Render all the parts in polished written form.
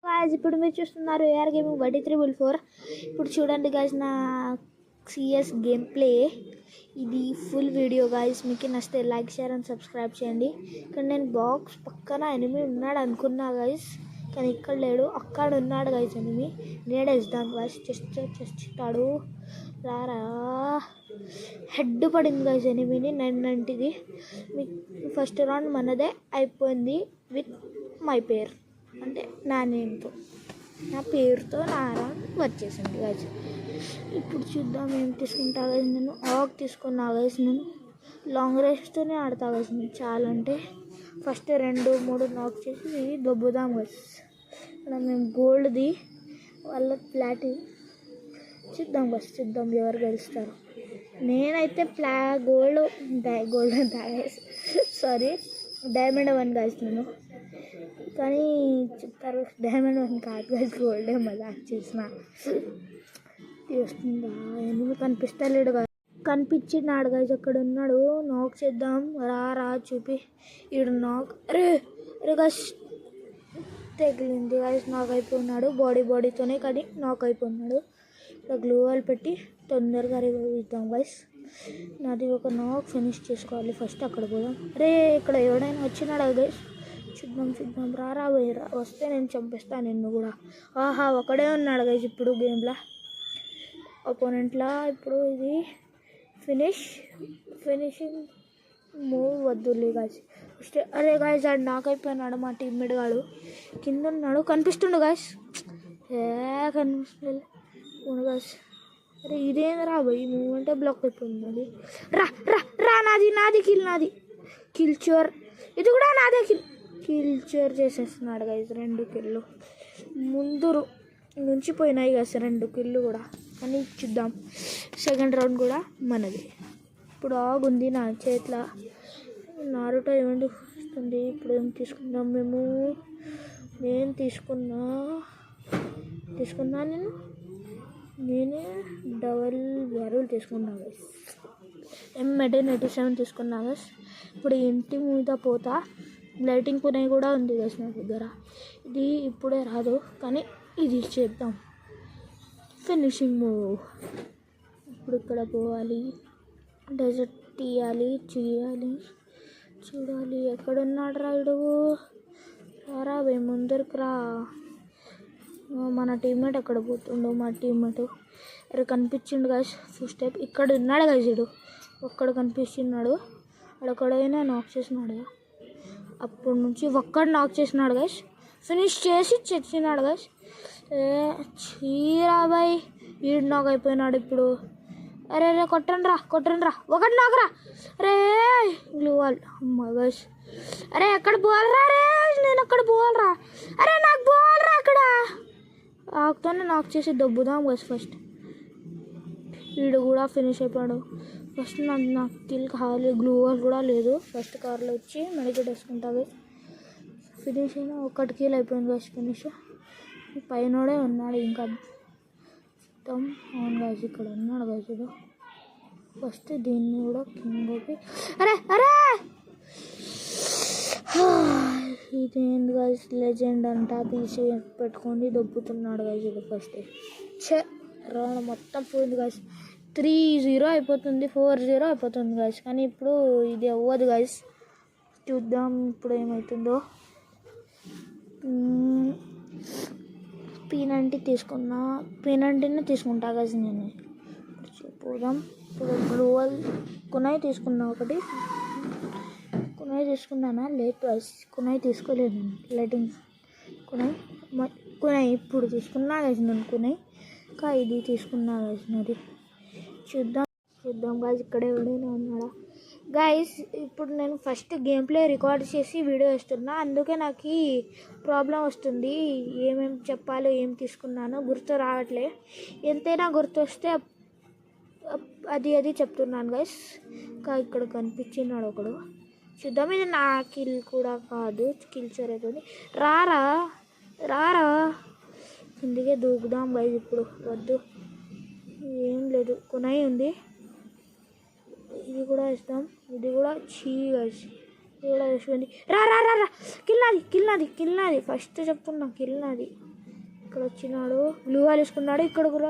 Guys ఇప్పుడు మీరు చూస్తున్నారు ఏఆర్ గేమింగ్ 1344. ఇప్పుడు చూడండి గాయ్స్ నా సిఎస్ గేమ్ ప్లే. ఇది ఫుల్ వీడియో గాయ్స్. మీకు నచ్చితే లైక్ షేర్ అండ్ సబ్స్క్రైబ్ చేయండి. ఇక్కడ నేను బాక్స్ పక్కన ఎనిమి ఉన్నాడు అనుకున్నా గాయ్స్, కానీ ఇక్కడ లేడు, అక్కడ ఉన్నాడు గాయ్స్ ఎనిమి. నేడేద్దాం గాయ్స్. చెస్ట్ ఇస్తాడు. రారా, హెడ్ పడింది గాయ్స్ ఎనిమిని 990ది. మీకు ఫస్ట్ రౌండ్ మనదే అయిపోయింది విత్ మై పేర్, అంటే నా నేమ్తో, నా పేరుతో నా రౌండ్ వచ్చేసింది గాయస్. ఇప్పుడు చూద్దాం ఏం తీసుకుంటా గాయస్. నేను ఆక్ తీసుకున్నా గాయస్. నేను లాంగ్ రేస్తోనే ఆడతా గాయస్. నేను చాలా అంటే ఫస్ట్ 2-3 నాక్ చేసి దొబ్బుదాం గాయస్. ఇక్కడ మేము గోల్డ్ది, వాళ్ళ ప్లాటిన్. చూద్దాం గాయస్, చూద్దాం ఎవరు గెలుస్తారు. నేనైతే గోల్డ్ సారీ డైమండ్ 1 గాయస్ నేను, కానీ చెప్తారు డైమండ్ 1 కాదు గాయస్, గోల్డే మజాక్ చేసిన. వస్తుందా ఎందుకు కనిపిస్తలేడు గాయస్, కనిపించినాడు గాయస్, అక్కడ ఉన్నాడు. నాక్ చేద్దాం, రా చూపి. ఈడు నాక్, అరే గాయస్ తగిలింది గాయస్, నాక్ అయిపోయినాడు. బాడీతోనే కానీ నాక్ అయిపోయినాడు. ఇక్కడ గ్లూ వాల్ పెట్టి తొందరగా రివైవ్ ఇద్దాం గాయస్. నాది ఒక నాక్ ఫినిష్ చేసుకోవాలి ఫస్ట్. అక్కడ పోదాం. అరే ఇక్కడ ఎవడైనా వచ్చినాడా గైస్, చూద్దాం. రారా వస్తే నేను చంపేస్తాను నిన్ను కూడా. ఆహా ఒకడే ఉన్నాడు గైస్ ఇప్పుడు గేమ్లో, అపోనెంట్లా. ఇప్పుడు ఇది ఫినిషింగ్ మూవ్ వద్దులే గాయస్. ఫస్ట్ అరే గాయస్ ఆడు నాక్ అయిపోయినాడు. మా టీమ్మేట్ గాడు కింద ఉన్నాడు, కనిపిస్తుండు గాయస్. కనిపిస్తుంది గాయస్. అరే ఇదేంద్రా భయ్, మూమెంటే బ్లాక్ అయిపోయింది. రా నాది కిల్ చోర్. ఇది కూడా నాదే కిల్ చోర్ చేసేస్తున్నాడు గైస్. 2 కిల్లు ముందు నుంచి పోయినాయి గైస్, 2 కిల్లు కూడా. అని చూద్దాం సెకండ్ రౌండ్ కూడా మనది. ఇప్పుడు ఆగుంది నా చేతిలో, నారుటో ఏమంటే వస్తుంది. ఇప్పుడు ఏం తీసుకుందాం మేము. నేను తీసుకున్నా నేనే డబల్ బ్యారెల్ తీసుకున్నా గైస్. M87 తీసుకున్నా గైస్. ఇప్పుడు ఇంటి మీద పోతా. లైటింగ్ పునై కూడా ఉంది గైస్ నా దగ్గర. ఇది ఇప్పుడే రాదు, కానీ ఇది చేద్దాం ఫినిషింగ్ మూవ్. ఇప్పుడు ఇక్కడ పోవాలి, డెజర్ట్ తీయాలి, చూడాలి ఎక్కడున్నాడు రాయుడు. రారా భయ్ ముందరికి రా. మన టీమ్మేట్ అక్కడ పోతుండు, మా టీమ్మేట్. అరే కనిపించిండు గాయస్ ఫస్ట్ స్టెప్. ఇక్కడ ఉన్నాడు గాయస్, ఇడు ఒక్కడ కనిపిస్తున్నాడు. అక్కడైనా నాక్ చేసినాడు. అప్పటి నుంచి ఒక్కడు నాక్ చేసినాడు గాయస్, ఫినిష్ చేసి చచ్చినాడు గాయస్. చీరా బాయ్, వీడు నాక్ అయిపోయినాడు ఇప్పుడు. అరే కొట్టండి రా, ఒకటి నాకురా. అరే గ్లూ వాల్ అమ్మ గాయస్. అరే ఎక్కడ పోవాలరా, నేను అక్కడ పోవాలరా. అరే నాకు పోవాలరా అక్కడ. ఆకుతోనే నాక్ చేసి దొబ్బుదాం గైస్ ఫస్ట్. వీడు కూడా ఫినిష్ అయిపోయాడు. ఫస్ట్ నాకు కిల్ కావాలి, గ్లూ వాల్ కూడా లేదు. ఫస్ట్ కార్లో వచ్చి మెడికేట్ వేసుకుంటా గైస్. ఫినిష్ అయినా 1 కిల్ అయిపోయింది గైస్ ఫినిష్. పైనోడే ఉన్నాడు ఇంకా మొత్తం. అవును గైస్ ఇక్కడ ఉన్నాడు గైస్ ఇది. ఫస్ట్ దీన్ని కూడా కిందకి. అరే ఇదేంది గైస్, లెజెండ్ అంట పీసీ పెట్టుకొని దొబ్బుతున్నాడు గైస్ ఇది ఫస్ట్. రౌండ్ మొత్తం పోయింది గైస్. 3-0 అయిపోతుంది, 4-0 అయిపోతుంది గైస్. కానీ ఇప్పుడు ఇది అవ్వదు గైస్. చూద్దాం ఇప్పుడు ఏమవుతుందో. P90 తీసుకుంటా గైస్ నేను. పోదాం. ఇప్పుడు గ్లూ వాల్ కునై తీసుకున్నా. ఒకటి కునై తీసుకున్నానా, లేదు గైస్ కునై తీసుకోలేదు నేను. లైటింగ్ కునై ఇప్పుడు తీసుకున్నా గైస్ నేను. కునై ఇంకా ఇది తీసుకున్నా గైస్ నాది. చూద్దాం గైస్ ఇక్కడ ఎవడైనా ఉన్నాడా గైస్. ఇప్పుడు నేను ఫస్ట్ గేమ్ ప్లే రికార్డ్ చేసి వీడియో వేస్తున్నా, అందుకే నాకు ఈ ప్రాబ్లం వస్తుంది. ఏమేమి చెప్పాలో ఏం తీసుకున్నానో గుర్తు రావట్లే. ఎంతైనా గుర్తు వస్తే అది చెప్తున్నాను గైస్. ఇంకా ఇక్కడ కనిపించినాడు ఒకడు. చూద్దాం, ఇది నా కిల్ కూడా కాదు, కిల్ చోరైతుంది. రారా కిందికే దూకుదాం గైస్. ఇప్పుడు వద్దు, ఏం లేదు. కునై ఉంది, ఇది కూడా ఇస్తాం. ఇది కూడా గైస్, ఇది కూడా వేసుకోండి. రా కిల్ నాది ఫస్ట్ చెప్తున్నా, కిల్ నాది. ఇక్కడ వచ్చినాడు, బ్లూ వాల్ వేసుకున్నాడు. ఇక్కడ కూడా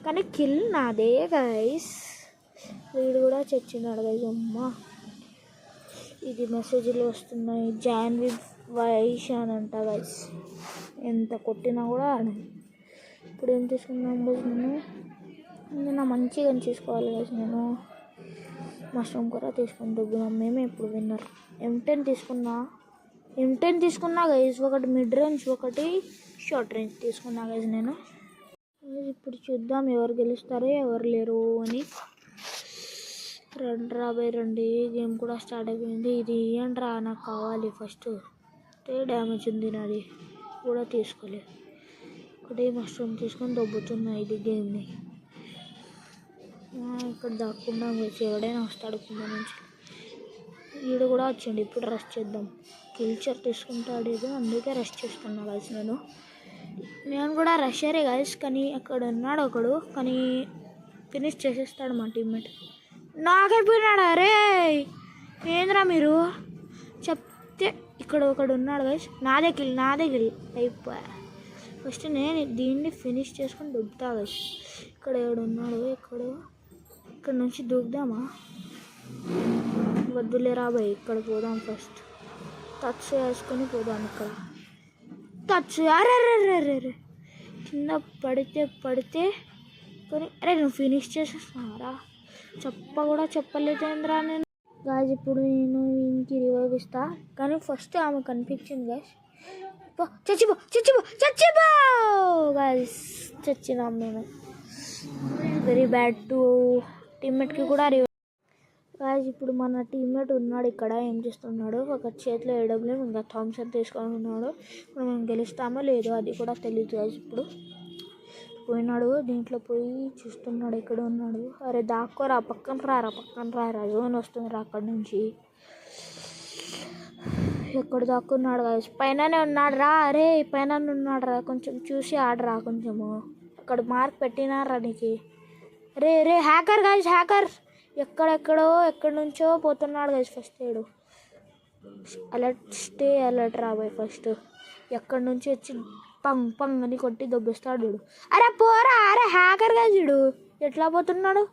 కానీ కిల్ నాదే గైస్. వీడు కూడా చచ్చినాడు గైస్. అమ్మ ఇది మెసేజ్లు వస్తున్నాయి, జాన్వి వైష్ అని అంట గైస్. ఎంత కొట్టినా కూడా ఆడదు. ఇప్పుడు ఏం తీసుకున్నాం గైస్? నేను మంచిగా చేసుకోవాలి గైస్. నేను మష్రూమ్ కూర తీసుకుని దుబ్బున్నాం. మేమే ఇప్పుడు విన్నర్. M10 తీసుకున్నా గైస్. ఒకటి మిడ్ రేంజ్, ఒకటి షార్ట్ రేంజ్ తీసుకున్నా గైస్ నేను. ఇప్పుడు చూద్దాం ఎవరు గెలుస్తారో ఎవరు లేరు అని. రండి, గేమ్ కూడా స్టార్ట్ అయిపోయింది. ఇది ఏంట్రా, నాకు కావాలి ఫస్ట్. డ్యామేజ్ ఉంది నాది కూడా తీసుకోలేదు. ఒకటి మష్రూమ్ తీసుకొని దొబ్బుతున్నా ఇది గేమ్ని. ఇక్కడ దాక్కుండా వచ్చి ఎవడైనా వస్తాడు కింద నుంచి. వీడు కూడా వచ్చిండు. ఇప్పుడు రష్ చేద్దాం. కిల్చర్ తీసుకుంటాడు ఇది, అందుకే రష్ చేస్తున్నా గైస్. నేను కూడా రషరే గైస్. కానీ అక్కడ ఉన్నాడు ఒకడు, కానీ ఫినిష్ చేసేస్తాడు మా టీమ్మేట్. నాకైపోయినాడు. అరే ఏంద్రా మీరు చెప్తే. ఇక్కడ ఒకడు ఉన్నాడు గైస్. నాదే కిల్ అయిపోయా. ఫస్ట్ నేను దీన్ని ఫినిష్ చేసుకొని దుబ్బుతా గైస్. ఇక్కడ ఉన్నాడు. ఇక్కడ నుంచి దూకుదామా? వద్దులే రాబాయ్, ఇక్కడ పోదాం. ఫస్ట్ టచ్ వేసుకొని పోదాం. ఇక్కడ టచ్. అరే కింద పడితే కానీ అరే నువ్వు ఫినిష్ చేసేస్తున్నారా? కూడా చెప్పలేదేంద్రా నేను. గాయస్ ఇప్పుడు నేను ఇంటికి రివైవ్ ఇస్తా, కానీ ఫస్ట్ ఆమె కనిపించింది గాయస్. చచ్చిపో గాయస్. చచ్చినాం మేము. వెరీ బ్యాడ్ టు టీమ్మేట్కి కూడా రివైవ్. గాయస్ ఇప్పుడు మన టీమ్మేట్ ఉన్నాడు ఇక్కడ. ఏం చేస్తున్నాడు? ఒక చేతిలో AW, ఇంకా థామ్సన్ తీసుకొని ఉన్నాడు. ఇప్పుడు మేము గెలుస్తామో లేదో అది కూడా తెలియదు గాయస్. ఇప్పుడు పోయినాడు, దీంట్లో పోయి చూస్తున్నాడు. ఇక్కడ ఉన్నాడు. అరే దాక్కోరా, పక్కన రారా జోన్ వస్తుంది రా అక్కడి నుంచి. ఎక్కడ దాక్కున్నాడు గాయస్? పైననే ఉన్నాడు రా. అరే పైన ఉన్నాడు రా, కొంచెం చూసి ఆడరా కొంచెము. అక్కడ మార్క్ పెట్టినారా నీకు? రే హ్యాకర్ గాయస్, హ్యాకర్. ఎక్కడి నుంచో పోతున్నాడు గైస్. ఫస్ట్ ఏడు అలర్ట్ రాబోయ్. ఫస్ట్ ఎక్కడి నుంచి వచ్చి పంగ్ అని కొట్టి దొబ్బిస్తాడు. అరే పోరా. అరే హ్యాకర్ గైస్. ఎట్లా పోతున్నాడు?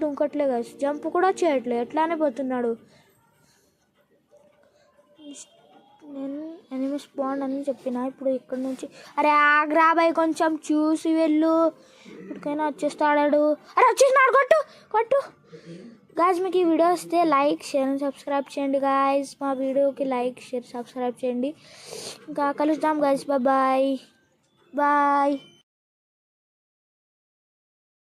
దుంకట్లే గైస్. జంప్ కూడా చేయట్లే, ఎట్లానే పోతున్నాడు. నేను ఎనిమి స్పాన్ అని చెప్పిన. ఇప్పుడు ఇక్కడ నుంచి అరే ఆగ్రాబాయ్, కొంచెం చూసి వెళ్ళు. ఇప్పటికైనా వచ్చేస్తాడు. అరే వచ్చేసినాడు. కొట్టు గాయస్. మీకు ఈ వీడియో వస్తే లైక్, షేర్ అండ్ సబ్స్క్రైబ్ చేయండి గాయస్. మా వీడియోకి లైక్, షేర్, సబ్స్క్రైబ్ చేయండి. ఇంకా కలుద్దాం గాయస్. బాయ్.